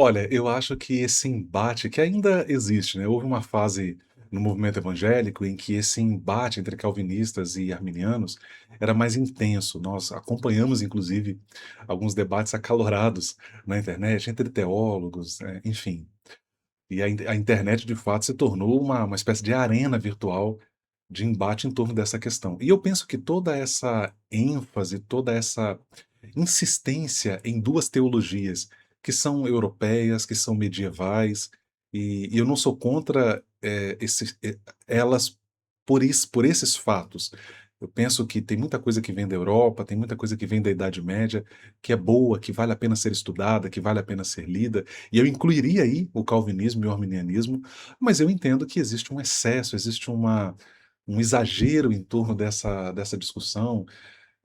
Olha, eu acho que esse embate que ainda existe, né, houve uma fase no movimento evangélico em que esse embate entre calvinistas e arminianos era mais intenso. Nós acompanhamos, inclusive, alguns debates acalorados na internet entre teólogos, enfim. E a internet, de fato, se tornou uma espécie de arena virtual de embate em torno dessa questão. E eu penso que toda essa ênfase, toda essa insistência em 2 teologias que são europeias, que são medievais, e eu não sou contra, elas por esses fatos. Eu penso que tem muita coisa que vem da Europa, tem muita coisa que vem da Idade Média, que é boa, que vale a pena ser estudada, que vale a pena ser lida, e eu incluiria aí o calvinismo e o arminianismo, mas eu entendo que existe um excesso, existe um exagero em torno dessa discussão,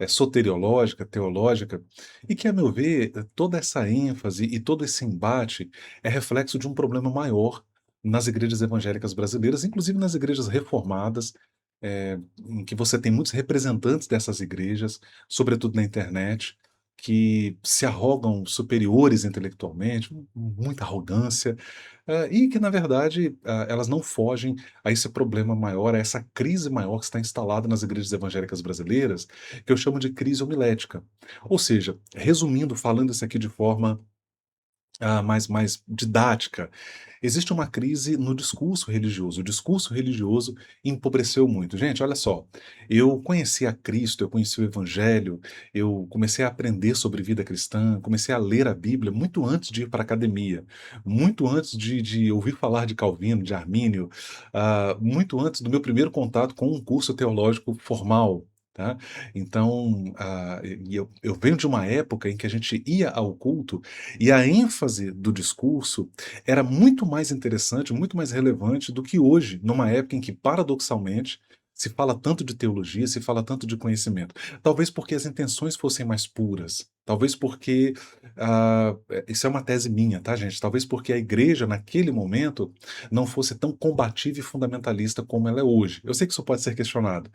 soteriológica, teológica, e que, a meu ver, toda essa ênfase e todo esse embate é reflexo de um problema maior nas igrejas evangélicas brasileiras, inclusive nas igrejas reformadas, em que você tem muitos representantes dessas igrejas, sobretudo na internet, que se arrogam superiores intelectualmente, muita arrogância, e que, na verdade, elas não fogem a esse problema maior, a essa crise maior que está instalada nas igrejas evangélicas brasileiras, que eu chamo de crise homilética. Ou seja, resumindo, falando isso aqui de forma mais didática, existe uma crise no discurso religioso. O discurso religioso empobreceu muito. Gente, olha só, eu conheci a Cristo, eu conheci o Evangelho, eu comecei a aprender sobre vida cristã, comecei a ler a Bíblia muito antes de ir para a academia, muito antes de ouvir falar de Calvino, de Armínio, muito antes do meu primeiro contato com um curso teológico formal. Tá? Então, eu venho de uma época em que a gente ia ao culto e a ênfase do discurso era muito mais interessante, muito mais relevante do que hoje, numa época em que, paradoxalmente, se fala tanto de teologia, se fala tanto de conhecimento. Talvez porque as intenções fossem mais puras. Talvez porque. Isso é uma tese minha, tá, gente? Talvez porque a igreja, naquele momento, não fosse tão combativa e fundamentalista como ela é hoje. Eu sei que isso pode ser questionado,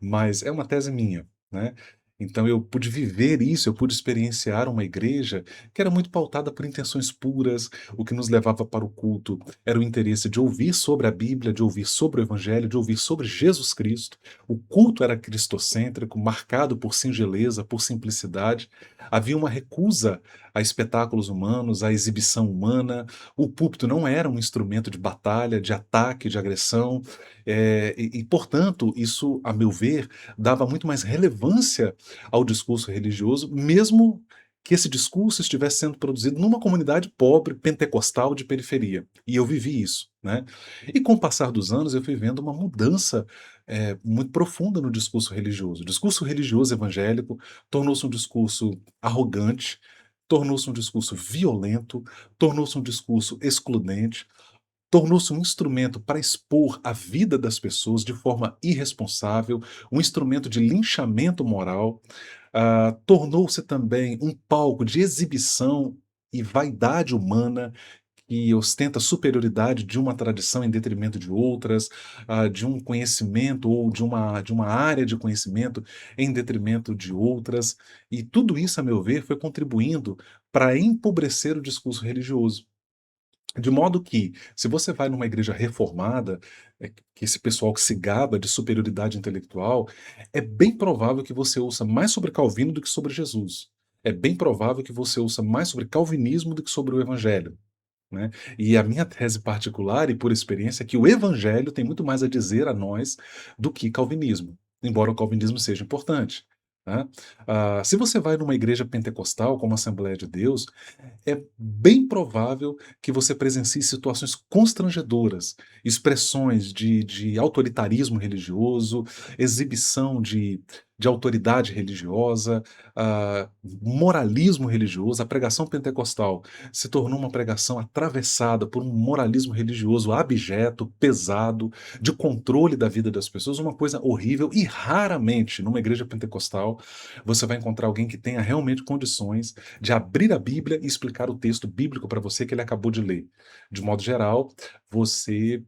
mas é uma tese minha, né? Então eu pude viver isso, eu pude experienciar uma igreja que era muito pautada por intenções puras. O que nos levava para o culto era o interesse de ouvir sobre a Bíblia, de ouvir sobre o Evangelho, de ouvir sobre Jesus Cristo. O culto era cristocêntrico, marcado por singeleza, por simplicidade. Havia uma recusa a espetáculos humanos, à exibição humana. O púlpito não era um instrumento de batalha, de ataque, de agressão. Portanto, isso, a meu ver, dava muito mais relevância ao discurso religioso, mesmo que esse discurso estivesse sendo produzido numa comunidade pobre, pentecostal, de periferia. E eu vivi isso, né? E com o passar dos anos, eu fui vendo uma mudança muito profunda no discurso religioso. O discurso religioso evangélico tornou-se um discurso arrogante, tornou-se um discurso violento, tornou-se um discurso excludente, tornou-se um instrumento para expor a vida das pessoas de forma irresponsável, um instrumento de linchamento moral, tornou-se também um palco de exibição e vaidade humana que ostenta superioridade de uma tradição em detrimento de outras, de um conhecimento ou de uma área de conhecimento em detrimento de outras. E tudo isso, a meu ver, foi contribuindo para empobrecer o discurso religioso. De modo que, se você vai numa igreja reformada, que esse pessoal que se gaba de superioridade intelectual, é bem provável que você ouça mais sobre Calvino do que sobre Jesus. É bem provável que você ouça mais sobre calvinismo do que sobre o evangelho, né? E a minha tese particular, e por experiência, é que o evangelho tem muito mais a dizer a nós do que calvinismo, embora o calvinismo seja importante, né? Se você vai numa igreja pentecostal, como a Assembleia de Deus, é bem provável que você presencie situações constrangedoras, expressões de autoritarismo religioso, exibição de autoridade religiosa, moralismo religioso. A pregação pentecostal se tornou uma pregação atravessada por um moralismo religioso abjeto, pesado, de controle da vida das pessoas, uma coisa horrível. E raramente, numa igreja pentecostal, você vai encontrar alguém que tenha realmente condições de abrir a Bíblia e explicar o texto bíblico para você que ele acabou de ler. De modo geral, você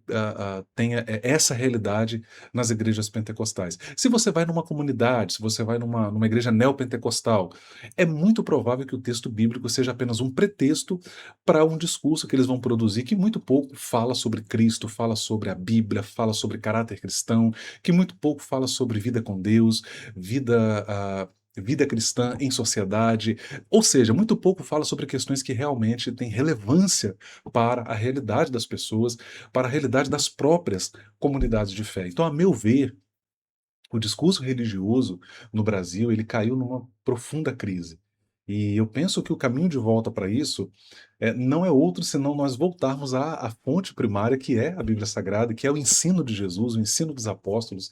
tenha essa realidade nas igrejas pentecostais. Se você vai numa comunidade, se você vai numa igreja neopentecostal, é muito provável que o texto bíblico seja apenas um pretexto para um discurso que eles vão produzir que muito pouco fala sobre Cristo, fala sobre a Bíblia, fala sobre caráter cristão, que muito pouco fala sobre vida com Deus, vida cristã em sociedade, ou seja, muito pouco fala sobre questões que realmente têm relevância para a realidade das pessoas, para a realidade das próprias comunidades de fé. Então, a meu ver, o discurso religioso no Brasil, ele caiu numa profunda crise. E eu penso que o caminho de volta para isso não é outro senão nós voltarmos à fonte primária, que é a Bíblia Sagrada, que é o ensino de Jesus, o ensino dos apóstolos.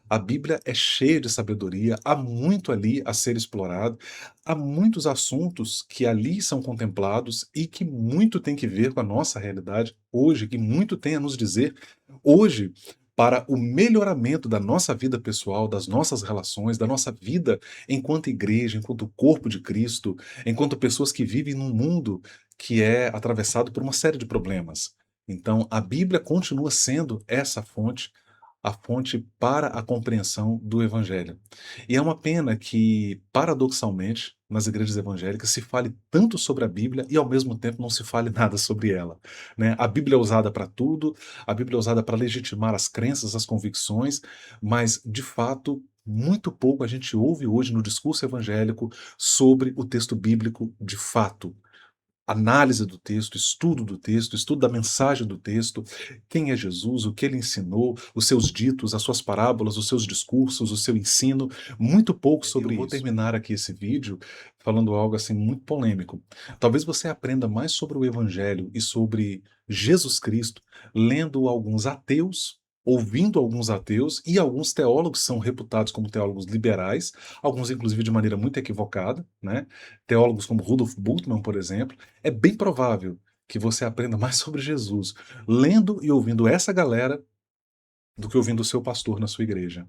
A Bíblia é cheia de sabedoria, há muito ali a ser explorado, há muitos assuntos que ali são contemplados e que muito tem que ver com a nossa realidade hoje, que muito tem a nos dizer hoje para o melhoramento da nossa vida pessoal, das nossas relações, da nossa vida enquanto igreja, enquanto corpo de Cristo, enquanto pessoas que vivem num mundo que é atravessado por uma série de problemas. Então, a Bíblia continua sendo essa fonte, a fonte para a compreensão do Evangelho. E é uma pena que, paradoxalmente, nas igrejas evangélicas se fale tanto sobre a Bíblia e, ao mesmo tempo, não se fale nada sobre ela, né? A Bíblia é usada para tudo, a Bíblia é usada para legitimar as crenças, as convicções, mas, de fato, muito pouco a gente ouve hoje no discurso evangélico sobre o texto bíblico de fato. Análise do texto, estudo da mensagem do texto, quem é Jesus, o que ele ensinou, os seus ditos, as suas parábolas, os seus discursos, o seu ensino, muito pouco sobre isso. Eu vou terminar aqui esse vídeo falando algo assim muito polêmico. Talvez você aprenda mais sobre o Evangelho e sobre Jesus Cristo lendo alguns ateus, ouvindo alguns ateus, e alguns teólogos são reputados como teólogos liberais, alguns inclusive de maneira muito equivocada, né? Teólogos como Rudolf Bultmann, por exemplo. É bem provável que você aprenda mais sobre Jesus lendo e ouvindo essa galera do que ouvindo o seu pastor na sua igreja.